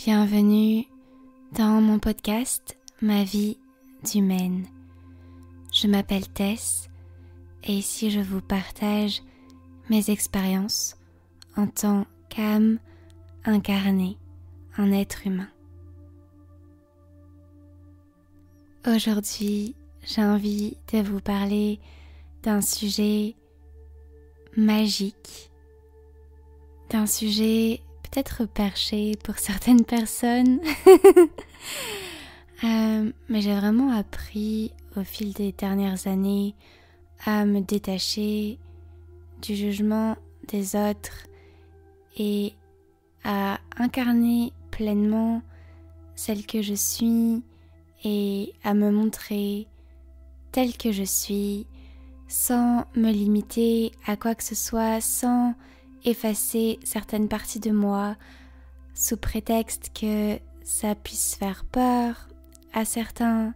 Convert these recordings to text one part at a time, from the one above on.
Bienvenue dans mon podcast Ma vie d'humaine. Je m'appelle Tess et ici je vous partage mes expériences en tant qu'âme incarnée en être humain. Aujourd'hui, j'ai envie de vous parler d'un sujet magique, d'un sujet peut-être perché pour certaines personnes, mais j'ai vraiment appris au fil des dernières années à me détacher du jugement des autres et à incarner pleinement celle que je suis et à me montrer telle que je suis sans me limiter à quoi que ce soit, sans effacer certaines parties de moi sous prétexte que ça puisse faire peur à certains,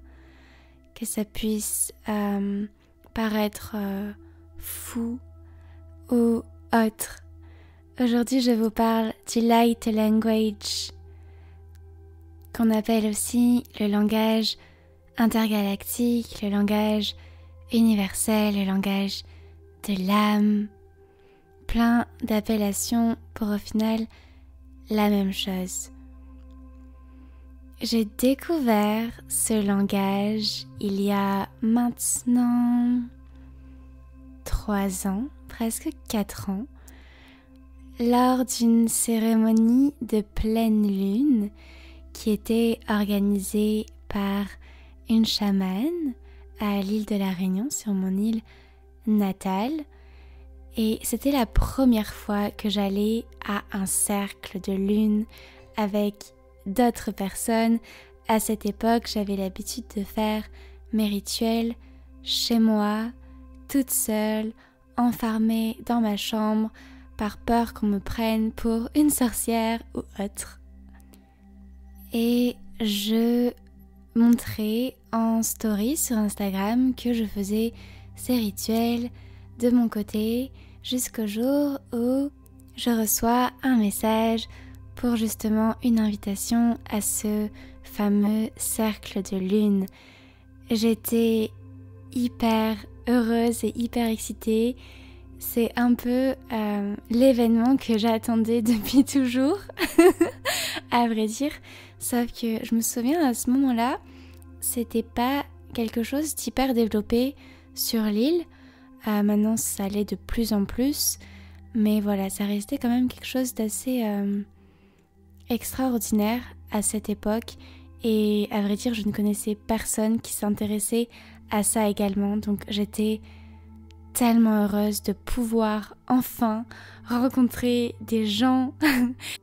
que ça puisse paraître fou ou autre. Aujourd'hui, je vous parle du light language, qu'on appelle aussi le langage intergalactique, le langage universel, le langage de l'âme. Plein d'appellations pour au final la même chose. J'ai découvert ce langage il y a maintenant 3 ans, presque 4 ans, lors d'une cérémonie de pleine lune qui était organisée par une chamane à l'île de la Réunion, sur mon île natale. Et c'était la première fois que j'allais à un cercle de lune avec d'autres personnes. À cette époque, j'avais l'habitude de faire mes rituels chez moi, toute seule, enfermée dans ma chambre, par peur qu'on me prenne pour une sorcière ou autre. Et je montrais en story sur Instagram que je faisais ces rituels de mon côté jusqu'au jour où je reçois un message pour justement une invitation à ce fameux cercle de lune. J'étais hyper heureuse et hyper excitée. C'est un peu l'événement que j'attendais depuis toujours, à vrai dire. Sauf que je me souviens à ce moment-là, c'était pas quelque chose d'hyper développé sur l'île. Maintenant, ça allait de plus en plus. Mais voilà, ça restait quand même quelque chose d'assez extraordinaire à cette époque. Et à vrai dire, je ne connaissais personne qui s'intéressait à ça également. Donc j'étais tellement heureuse de pouvoir enfin rencontrer des gens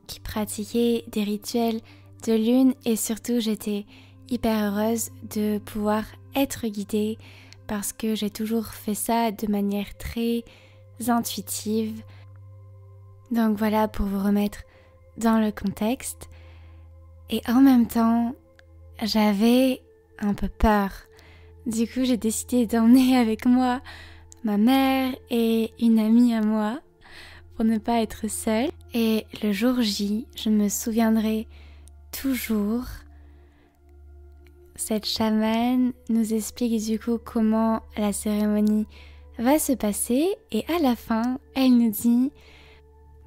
qui pratiquaient des rituels de lune. Et surtout, j'étais hyper heureuse de pouvoir être guidée parce que j'ai toujours fait ça de manière très intuitive. Donc voilà, pour vous remettre dans le contexte. Et en même temps, j'avais un peu peur. Du coup, j'ai décidé d'emmener avec moi ma mère et une amie à moi pour ne pas être seule. Et le jour J, je me souviendrai toujours, cette chamane nous explique du coup comment la cérémonie va se passer et à la fin, elle nous dit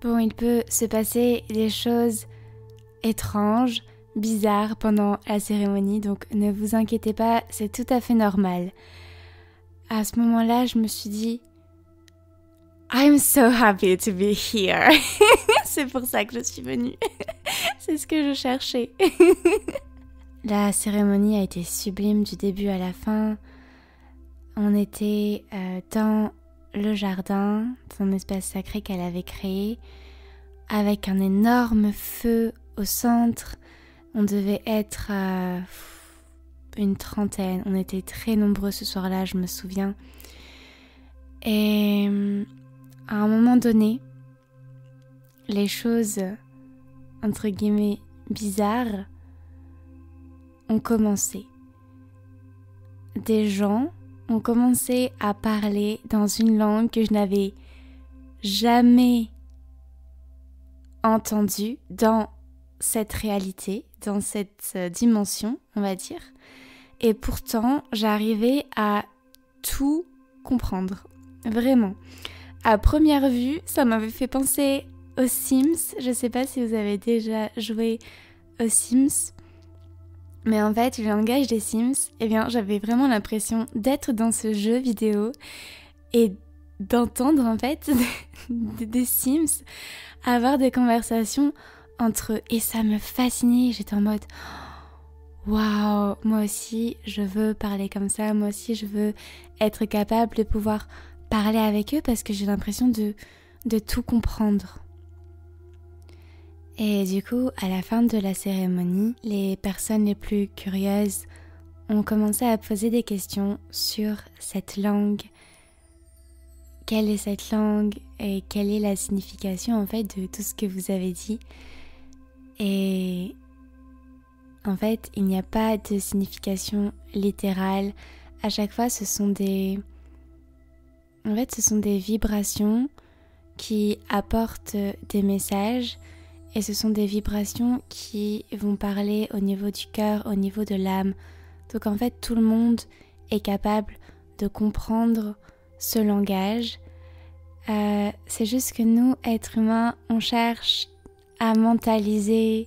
bon, il peut se passer des choses étranges, bizarres pendant la cérémonie, donc ne vous inquiétez pas, c'est tout à fait normal. À ce moment-là, je me suis dit I'm so happy to be here. C'est pour ça que je suis venue. C'est ce que je cherchais. La cérémonie a été sublime du début à la fin. On était dans le jardin, dans un espace sacré qu'elle avait créé, avec un énorme feu au centre. On devait être une trentaine. On était très nombreux ce soir-là, je me souviens. Et à un moment donné, les choses, entre guillemets, bizarres ont commencé. Des gens ont commencé à parler dans une langue que je n'avais jamais entendue dans cette réalité, dans cette dimension, on va dire. Et pourtant, j'arrivais à tout comprendre. Vraiment. À première vue, ça m'avait fait penser aux Sims. Je sais pas si vous avez déjà joué aux Sims. Mais en fait, le langage des Sims, eh bien, j'avais vraiment l'impression d'être dans ce jeu vidéo et d'entendre en fait des Sims avoir des conversations entre eux. Et ça me fascinait. J'étais en mode waouh, moi aussi je veux parler comme ça, moi aussi je veux être capable de pouvoir parler avec eux parce que j'ai l'impression de tout comprendre. Et du coup, à la fin de la cérémonie, les personnes les plus curieuses ont commencé à poser des questions sur cette langue. Quelle est cette langue et quelle est la signification en fait de tout ce que vous avez dit. Et en fait, il n'y a pas de signification littérale. À chaque fois, ce sont des vibrations qui apportent des messages et ce sont des vibrations qui vont parler au niveau du cœur, au niveau de l'âme. Donc en fait, tout le monde est capable de comprendre ce langage. C'est juste que nous, êtres humains, on cherche à mentaliser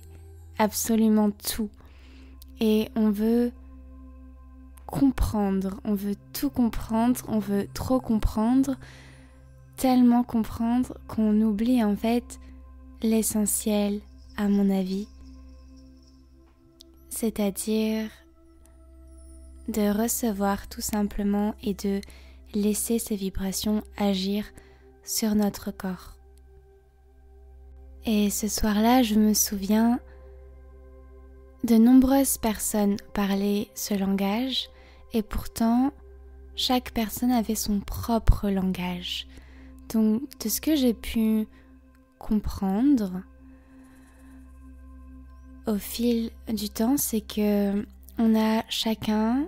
absolument tout. Et on veut comprendre, on veut tout comprendre, on veut trop comprendre, tellement comprendre qu'on oublie en fait l'essentiel, à mon avis, c'est-à-dire de recevoir tout simplement et de laisser ces vibrations agir sur notre corps. Et ce soir-là, je me souviens, de nombreuses personnes parlaient ce langage et pourtant, chaque personne avait son propre langage. Donc, de ce que j'ai pu comprendre au fil du temps, c'est que on a chacun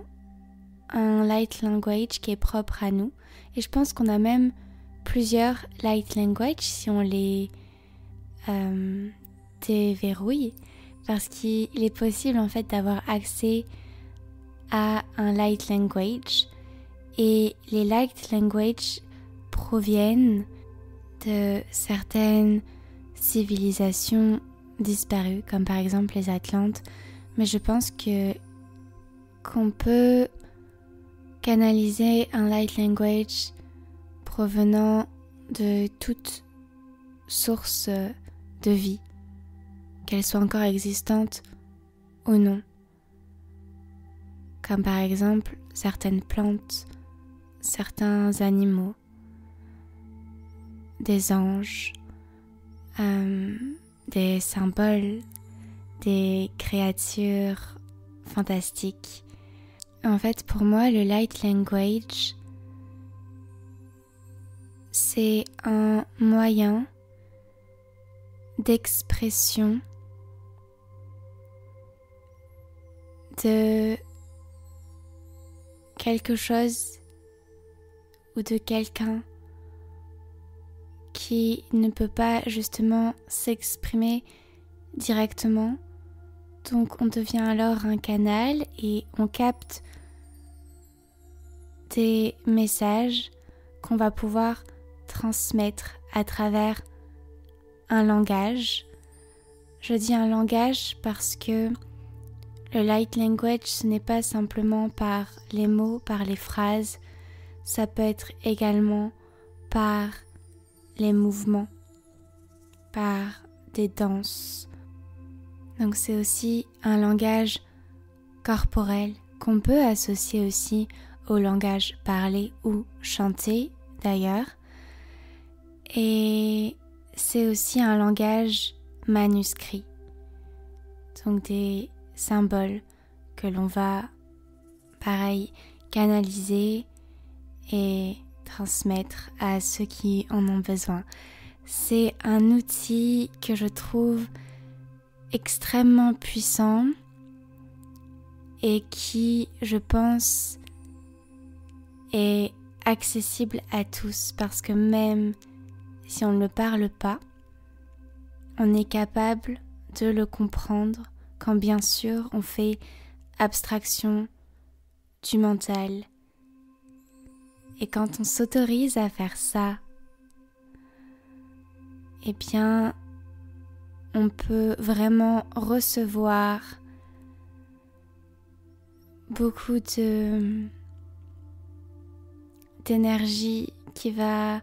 un light language qui est propre à nous. Et je pense qu'on a même plusieurs light language si on les déverrouille. Parce qu'il est possible en fait d'avoir accès à un light language. Et les light language proviennent de certaines civilisations disparues, comme par exemple les Atlantes. Mais je pense qu'on peut canaliser un light language provenant de toute source de vie, qu'elle soit encore existante ou non. Comme par exemple certaines plantes, certains animaux, des anges, des symboles, des créatures fantastiques. En fait, pour moi, le light language, c'est un moyen d'expression de quelque chose ou de quelqu'un qui ne peut pas justement s'exprimer directement. Donc on devient alors un canal et on capte des messages qu'on va pouvoir transmettre à travers un langage. Je dis un langage parce que le light language, ce n'est pas simplement par les mots, par les phrases, ça peut être également par les mouvements, par des danses. Donc c'est aussi un langage corporel qu'on peut associer aussi au langage parlé ou chanté d'ailleurs. Et c'est aussi un langage manuscrit, donc des symboles que l'on va, pareil, canaliser et transmettre à ceux qui en ont besoin. C'est un outil que je trouve extrêmement puissant et qui, je pense, est accessible à tous parce que même si on ne le parle pas, on est capable de le comprendre quand bien sûr on fait abstraction du mental. Et quand on s'autorise à faire ça, eh bien, on peut vraiment recevoir beaucoup d'énergie qui va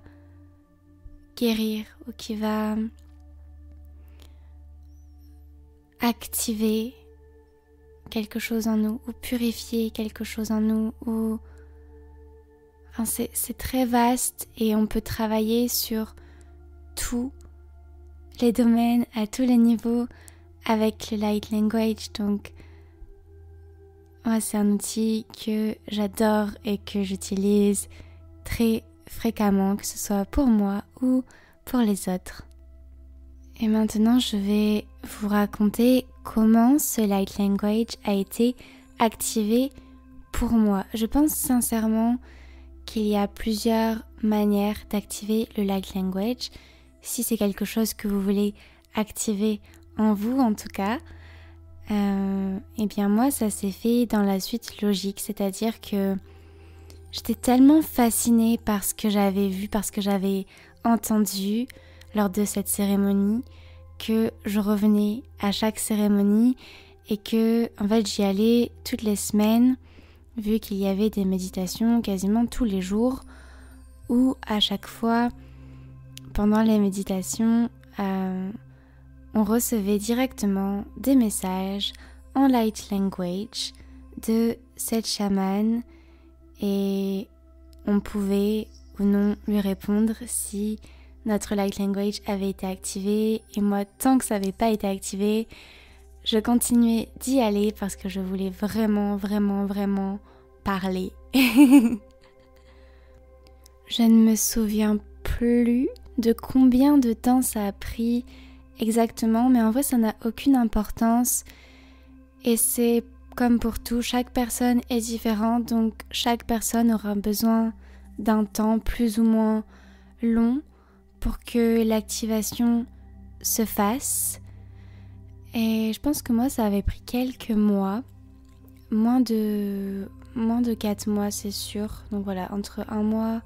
guérir ou qui va activer quelque chose en nous ou purifier quelque chose en nous ou c'est très vaste et on peut travailler sur tous les domaines à tous les niveaux avec le light language. Donc moi c'est un outil que j'adore et que j'utilise très fréquemment, que ce soit pour moi ou pour les autres. Et maintenant je vais vous raconter comment ce light language a été activé pour moi. Je pense sincèrement qu'il y a plusieurs manières d'activer le light language. Si c'est quelque chose que vous voulez activer en vous en tout cas, eh bien moi ça s'est fait dans la suite logique, c'est-à-dire que j'étais tellement fascinée par ce que j'avais vu, par ce que j'avais entendu lors de cette cérémonie, que je revenais à chaque cérémonie et que en fait j'y allais toutes les semaines, vu qu'il y avait des méditations quasiment tous les jours, où à chaque fois pendant les méditations on recevait directement des messages en light language de cette chamane et on pouvait ou non lui répondre si notre light language avait été activé. Et moi, tant que ça n'avait pas été activé, je continuais d'y aller parce que je voulais vraiment parler. Je ne me souviens plus de combien de temps ça a pris exactement, mais en vrai ça n'a aucune importance et c'est comme pour tout, chaque personne est différente, donc chaque personne aura besoin d'un temps plus ou moins long pour que l'activation se fasse. Et je pense que moi ça avait pris quelques mois, moins de 4 mois c'est sûr, donc voilà, entre 1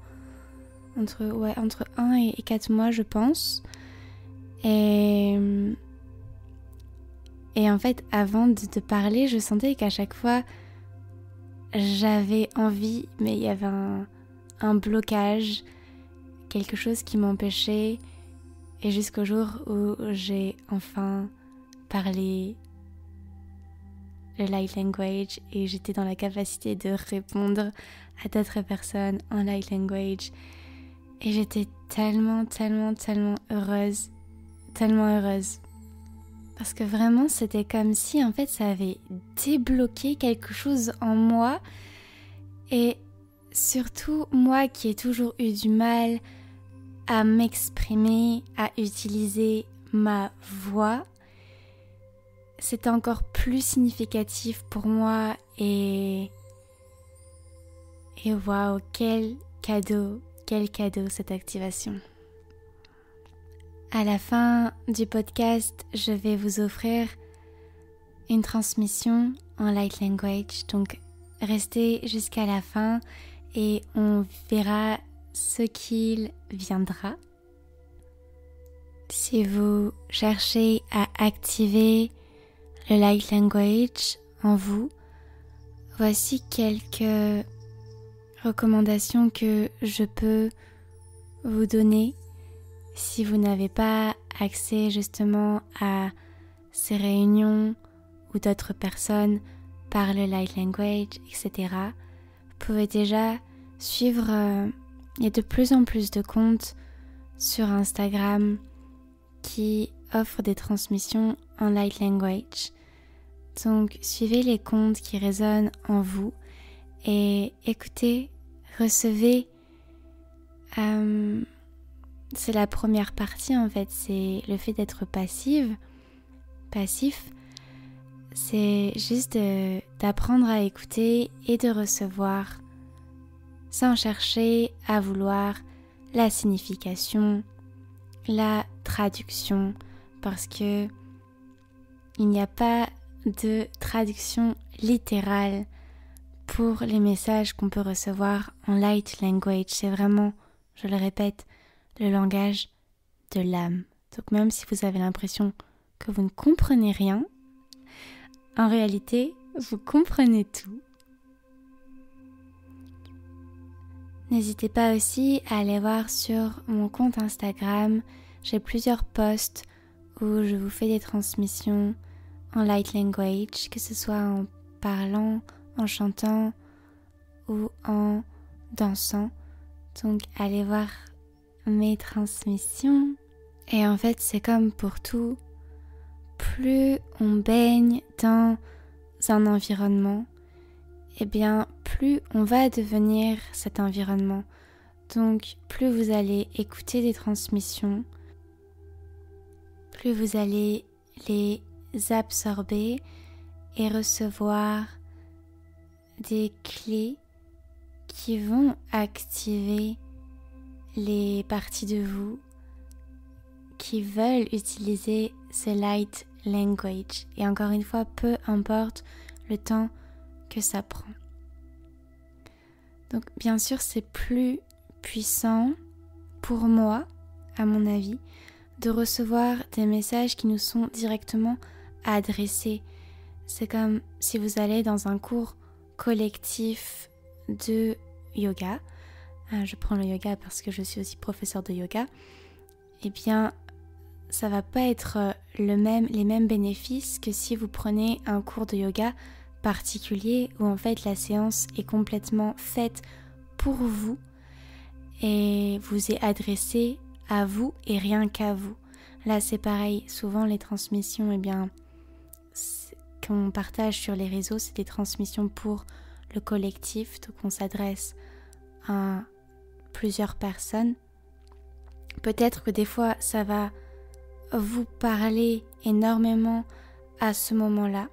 et 4 mois je pense. Et en fait avant de te parler, je sentais qu'à chaque fois j'avais envie, mais il y avait un blocage, quelque chose qui m'empêchait, et jusqu'au jour où j'ai enfin parlé le light language et j'étais dans la capacité de répondre à d'autres personnes en light language et j'étais tellement heureuse, parce que vraiment c'était comme si en fait ça avait débloqué quelque chose en moi. Et surtout moi qui ai toujours eu du mal à m'exprimer, à utiliser ma voix, c'était encore plus significatif pour moi. Et waouh, quel cadeau cette activation. À la fin du podcast, je vais vous offrir une transmission en light language, donc restez jusqu'à la fin et on verra ce qu'il viendra. Si vous cherchez à activer le light language en vous, voici quelques recommandations que je peux vous donner si vous n'avez pas accès justement à ces réunions où d'autres personnes parlent le light language, etc. Vous pouvez déjà suivre, il y a de plus en plus de comptes sur Instagram qui offrent des transmissions en light language. Donc suivez les comptes qui résonnent en vous et écoutez, recevez. C'est la première partie en fait, c'est le fait d'être passif. C'est juste d'apprendre à écouter et de recevoir sans chercher à vouloir la signification, la traduction, parce que il n'y a pas de traduction littérale pour les messages qu'on peut recevoir en light language. C'est vraiment, je le répète, le langage de l'âme. Donc même si vous avez l'impression que vous ne comprenez rien, en réalité, vous comprenez tout. N'hésitez pas aussi à aller voir sur mon compte Instagram. J'ai plusieurs posts où je vous fais des transmissions en light language, que ce soit en parlant, en chantant ou en dansant. Donc allez voir mes transmissions. Et en fait, c'est comme pour tout, plus on baigne dans un environnement, eh bien plus on va devenir cet environnement. Donc plus vous allez écouter des transmissions, plus vous allez les absorber et recevoir des clés qui vont activer les parties de vous qui veulent utiliser ce light language. Et encore une fois, peu importe le temps que ça prend. Donc bien sûr, c'est plus puissant pour moi, à mon avis, de recevoir des messages qui nous sont directement adressés. C'est comme si vous allez dans un cours collectif de yoga. Je prends le yoga parce que je suis aussi professeure de yoga. Eh bien, ça va pas être les mêmes bénéfices que si vous prenez un cours de yoga particulier où en fait la séance est complètement faite pour vous et vous est adressée à vous et rien qu'à vous. Là c'est pareil, souvent les transmissions qu'on partage sur les réseaux, c'est des transmissions pour le collectif, donc on s'adresse à plusieurs personnes. Peut-être que des fois ça va vous parler énormément à ce moment-là.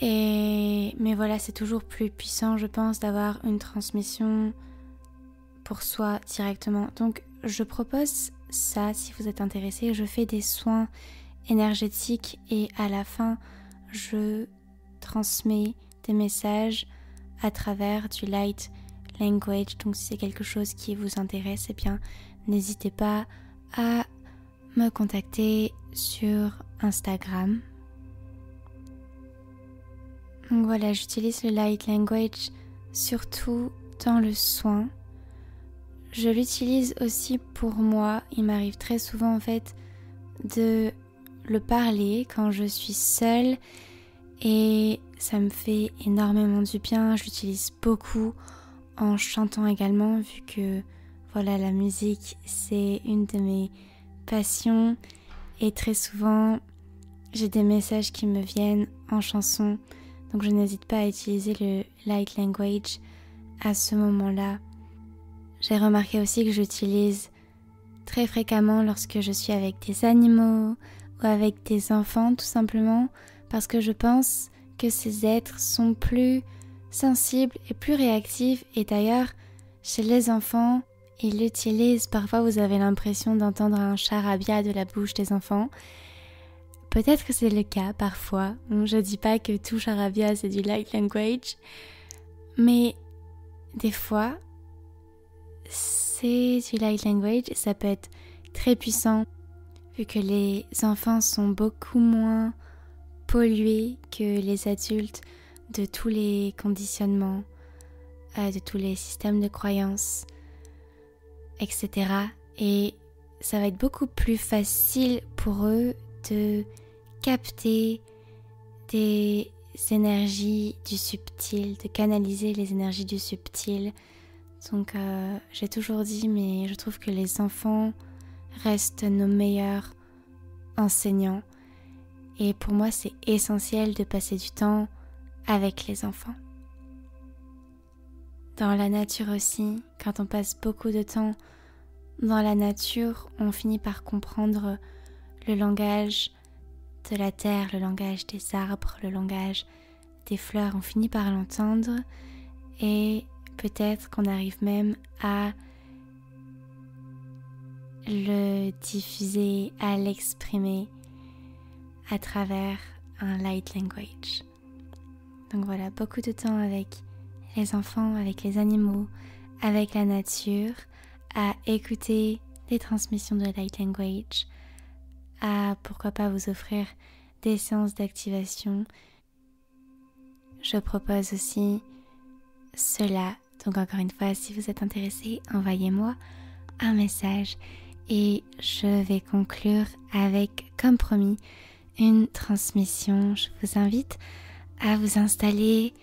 Mais voilà, c'est toujours plus puissant, je pense, d'avoir une transmission pour soi directement. Donc, je propose ça si vous êtes intéressé. Je fais des soins énergétiques et à la fin, je transmets des messages à travers du light language. Donc, si c'est quelque chose qui vous intéresse, eh bien, n'hésitez pas à me contacter sur Instagram. Donc voilà, j'utilise le light language surtout dans le soin. Je l'utilise aussi pour moi. Il m'arrive très souvent en fait de le parler quand je suis seule et ça me fait énormément du bien. Je l'utilise beaucoup en chantant également vu que voilà, la musique c'est une de mes passions et très souvent j'ai des messages qui me viennent en chanson. Donc je n'hésite pas à utiliser le light language à ce moment-là. J'ai remarqué aussi que j'utilise très fréquemment lorsque je suis avec des animaux ou avec des enfants tout simplement parce que je pense que ces êtres sont plus sensibles et plus réactifs et d'ailleurs chez les enfants ils l'utilisent. Parfois vous avez l'impression d'entendre un charabia de la bouche des enfants. Peut-être que c'est le cas parfois. Je dis pas que tout charabia c'est du light language, mais des fois c'est du light language et ça peut être très puissant vu que les enfants sont beaucoup moins pollués que les adultes de tous les conditionnements, de tous les systèmes de croyances, etc. Et ça va être beaucoup plus facile pour eux de capter des énergies du subtil, de canaliser les énergies du subtil. Donc j'ai toujours dit, mais je trouve que les enfants restent nos meilleurs enseignants. Et pour moi, c'est essentiel de passer du temps avec les enfants. Dans la nature aussi, quand on passe beaucoup de temps dans la nature, on finit par comprendre le langage de la terre, le langage des arbres, le langage des fleurs, on finit par l'entendre et peut-être qu'on arrive même à le diffuser, à l'exprimer. à travers un light language. Donc voilà, beaucoup de temps avec les enfants, avec les animaux, avec la nature, à écouter des transmissions de light language, à pourquoi pas vous offrir des séances d'activation. Je propose aussi cela. Donc encore une fois, si vous êtes intéressé, envoyez-moi un message et je vais conclure avec, comme promis, une transmission. Je vous invite à vous installer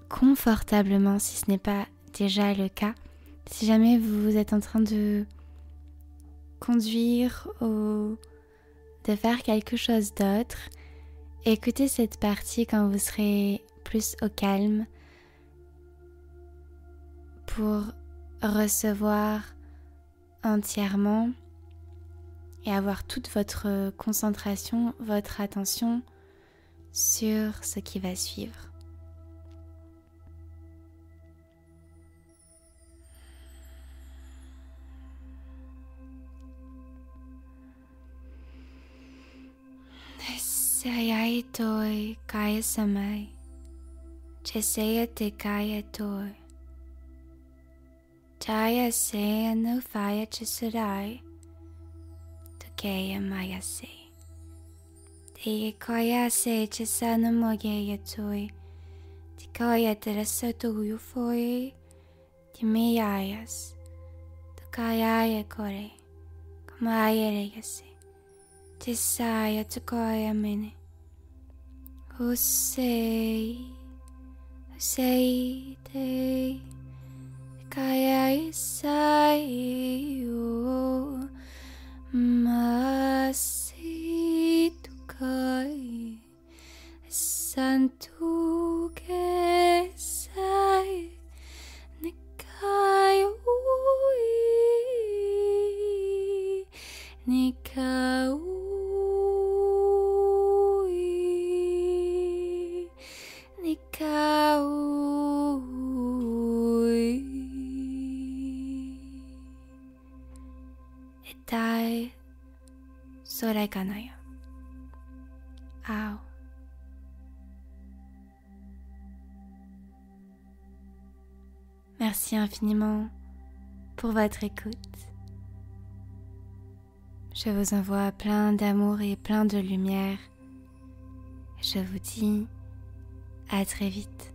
confortablement si ce n'est pas déjà le cas. Si jamais vous êtes en train de conduire ou de faire quelque chose d'autre, écoutez cette partie quand vous serez plus au calme pour recevoir entièrement et avoir toute votre concentration, votre attention sur ce qui va suivre. Sayai toi kaya samai, chesaya te kaya toi, chaya se no faya chesarai, tukaya maya se. Te kaya se chesana mogeya toi, te kaya te rasato uyufoi, te meyayas, tukaya kore, kamaya regase. Tisaya tukaya mene. Husei te kaya isai o masi tukai santu kesai nikai ui nikai Etai Sorekanaya. Ao. Merci infiniment pour votre écoute. Je vous envoie plein d'amour et plein de lumière. Je vous dis à très vite.